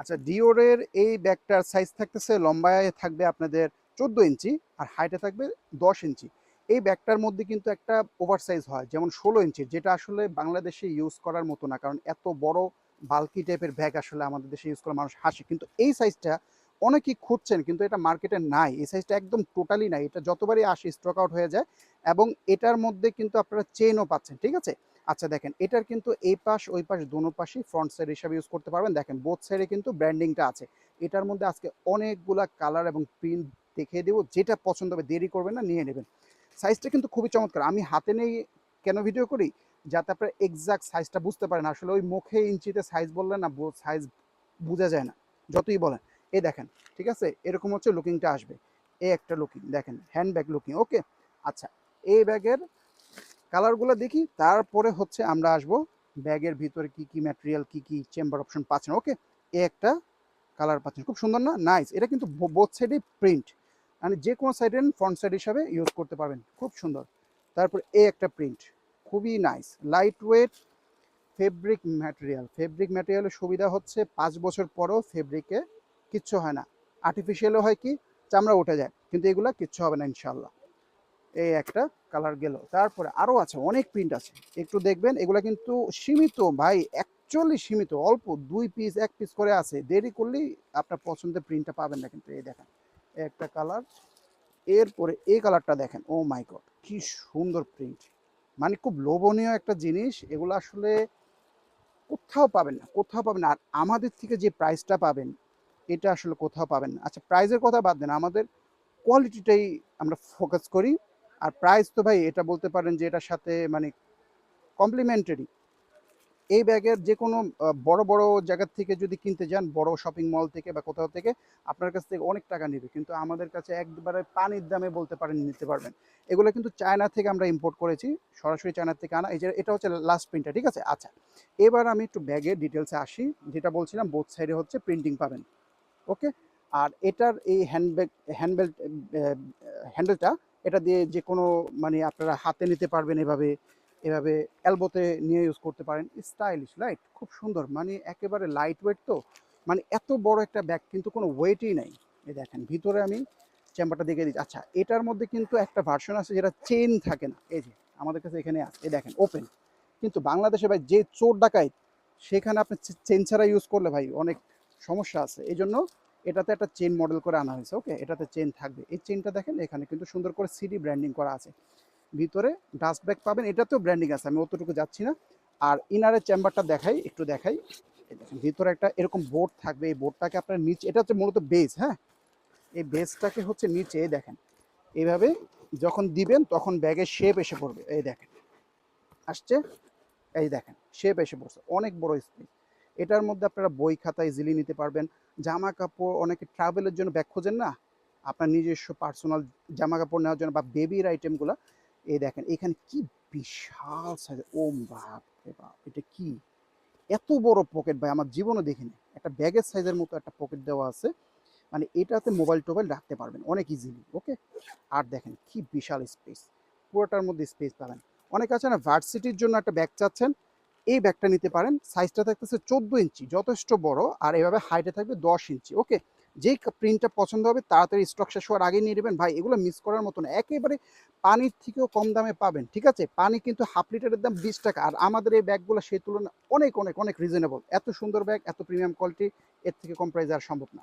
আচ্ছা, ডিওরের এই ব্যাগটার সাইজ থাকতেছে, লম্বায় থাকবে আপনাদের 14 ইঞ্চি আর হাইটে থাকবে 10 ইঞ্চি। এই ব্যাগটার মধ্যে কিন্তু একটা ওভার সাইজ হয়, যেমন 16 ইঞ্চির, যেটা আসলে বাংলাদেশে ইউজ করার মতো না, কারণ এত বড় বাল্কি টাইপের ব্যাগ আসলে আমাদের দেশে ইউজ করে মানুষ হাসে। কিন্তু এই সাইজটা অনেকেই খুঁজছেন, কিন্তু এটা মার্কেটে নাই। এই সাইজটা একদম টোটালি নাই, এটা যতবারই আসে স্টক আউট হয়ে যায়। এবং এটার মধ্যে কিন্তু আপনারা চেনও পাচ্ছেন, ঠিক আছে। আচ্ছা দেখেন, এটার কিন্তু এই পাশ ওই পাশ দোনো পাশেই ফ্রন্ট সাইড হিসাবে ইউজ করতে পারবেন। দেখেন বোথ সাইডে কিন্তু ব্র্যান্ডিংটা আছে। এটার মধ্যে আজকে অনেকগুলা কালার এবং প্রিন্ট দেখিয়ে দেবো, যেটা পছন্দ হবে দেরি করবেন না, নিয়ে নেবেন। সাইজটা কিন্তু খুবই চমৎকার। আমি হাতে নেই কেন ভিডিও করি, যাতে আপনার এক্সাক্ট সাইজটা বুঝতে পারেন। আসলে ওই মুখে ইঞ্চিতে সাইজ বললে না, সাইজ বোঝা যায় না যতই বলেন। এই দেখেন, ঠিক আছে, এরকম হচ্ছে লুকিংটা আসবে। এই একটা লুকিং দেখেন, হ্যান্ডব্যাগ লুকিং। ওকে, আচ্ছা, এই ব্যাগের কালারগুলো দেখি, তারপরে হচ্ছে আমরা আসবো ব্যাগের ভিতরে কি কি ম্যাটেরিয়াল, কি কি চেম্বার অপশন পাচ্ছেন। ওকে, এ একটা কালার পাচ্ছেন, খুব সুন্দর না, নাইস। এটা কিন্তু বোথ সাইডে প্রিন্ট, মানে যে কোনো সাইডে ফ্রন্ট সাইড হিসাবে ইউজ করতে পারবেন, খুব সুন্দর। তারপর এ একটা প্রিন্ট, খুবই nice, light weight fabric material. Fabric ম্যাটেরিয়ালের সুবিধা হচ্ছে 5 বছর পরেও ফেব্রিকে কিচ্ছু হয় না। আর্টিফিশিয়ালও হয় কি, চামড়া উঠে যায়, কিন্তু এগুলা কিচ্ছু হবে না ইনশাল্লাহ। এই একটা কালার গেল। তারপরে আরও আছে, অনেক প্রিন্ট আছে, একটু দেখবেন। এগুলা কিন্তু সীমিত ভাই, অ্যাকচুয়ালি সীমিত, অল্প 2 পিস 1 পিস করে আছে। দেরি করলেই আপনার পছন্দের প্রিন্টটা পাবেন না। কিন্তু এই দেখেন, একটা কালার। এরপরে এই কালারটা দেখেন, ও মাই গড, কি সুন্দর প্রিন্ট, মানে খুব লোভনীয় একটা জিনিস। এগুলো আসলে কোথাও পাবেন না, কোথাও পাবেন না। আর আমাদের থেকে যে প্রাইসটা পাবেন, এটা আসলে কোথাও পাবেন না। আচ্ছা, প্রাইসের কথা বাদ দেন, আমাদের কোয়ালিটিটাই আমরা ফোকাস করি। আর প্রাইস তো ভাই এটা বলতে পারেন যে এটার সাথে মানে কমপ্লিমেন্টারি। এই ব্যাগের যে কোনো বড় বড় জায়গার থেকে যদি কিনতে যান, বড় শপিং মল থেকে বা কোথাও থেকে, আপনার কাছ থেকে অনেক টাকা নেবে, কিন্তু আমাদের কাছে একবারে পানির দামে বলতে পারেন নিতে পারবেন। এগুলো কিন্তু চায়না থেকে আমরা ইম্পোর্ট করেছি, সরাসরি চায়না থেকে আনা। এই যে এটা হচ্ছে লাস্ট প্রিন্টটা, ঠিক আছে। আচ্ছা, এবার আমি একটু ব্যাগের ডিটেলসে আসি। যেটা বলছিলাম, বোথ সাইডে হচ্ছে প্রিন্টিং পাবেন। ওকে, আর এটার এই হ্যান্ডবেল্ট হ্যান্ডেলটা, এটা দিয়ে যে কোনো মানে আপনারা হাতে নিতে পারবেন, এভাবে এভাবে এলবোতে নিয়ে ইউজ করতে পারেন। স্টাইলিশ, রাইট, খুব সুন্দর, মানে একেবারে লাইট ওয়েট। তো মানে এত বড় একটা ব্যাগ কিন্তু কোনো ওয়েটই নাই। এই দেখেন, ভিতরে আমি চেম্বারটা দেখে দিচ্ছি। আচ্ছা, এটার মধ্যে কিন্তু একটা ভার্সন আছে যেটা চেন থাকে না, এই যে আমাদের কাছে এখানে আছে, এই দেখেন ওপেন। কিন্তু বাংলাদেশে ভাই যে চোর ডাকাইত, সেখানে আপনি চেন ছাড়া ইউজ করলে ভাই অনেক সমস্যা আছে। এই জন্য এটাতে একটা চেন মডেল করে আনা হয়েছে। ওকে, এটাতে চেন থাকবে। এই চেনটা দেখেন, এখানে কিন্তু সুন্দর করে সিডি ব্র্যান্ডিং করা আছে। ভিতরে ডাস্ট ব্যাগ পাবেন, এটাতেও ব্র্যান্ডিং আছে, আমি অতটুকু যাচ্ছি না। আর ইনারের চেম্বারটা দেখাই, একটু দেখাই। এই দেখেন, ভিতরে একটা এরকম বোর্ড থাকবে। এই বোর্ডটাকে আপনার নিচে, এটা হচ্ছে মূলত বেস, হ্যাঁ, এই বেসটাকে হচ্ছে নিচে দেখেন, এইভাবে যখন দিবেন তখন ব্যাগের শেপ এসে পড়বে। এই দেখেন আসছে, এই দেখেন শেপ এসে পড়ছে, অনেক বড় স্পেস। এটার মধ্যে আপনারা বই খাতা ইজিলি নিতে পারবেন। জামা কাপড়, অনেকে ট্রাভেলের জন্য ব্যাগ খোঁজেন না, আপনার নিজস্ব পার্সোনাল জামা কাপড় নেওয়ার জন্য বা বেবির আইটেমগুলো। এই দেখেন এখানে কি বিশাল সাইজ, ও বাপ রে বাপ, এটা কি এত বড় পকেট ভাই, আমার জীবনে দেখিনি। একটা ব্যাগের সাইজের মতো একটা পকেট দেওয়া আছে, মানে এটাতে মোবাইল টোবাইল রাখতে পারবেন অনেক ইজিলি। ওকে, আর দেখেন কি বিশাল স্পেস, পুরোটার মধ্যে স্পেস পাবেন। অনেক আছে না ভার্সিটির জন্য একটা ব্যাগ চাচ্ছেন, এই ব্যাগটা নিতে পারেন। সাইজটা থাকতেছে 14 ইঞ্চি, যথেষ্ট বড়। আর এভাবে হাইটে থাকবে 10 ইঞ্চি। ওকে, যেই প্রিন্টটা পছন্দ হবে তাড়াতাড়ি স্টক শেষ হওয়ার আগে নিয়ে নেবেন ভাই, এগুলো মিস করার মতো না। একেবারে পানির থেকেও কম দামে পাবেন, ঠিক আছে। পানি কিন্তু হাফ লিটারের দাম 20 টাকা, আর আমাদের এই ব্যাগগুলো সেই তুলনায় অনেক অনেক অনেক রিজনেবল। এত সুন্দর ব্যাগ, এত প্রিমিয়াম কোয়ালিটি, এর থেকে কম প্রাইসে আর সম্ভব না।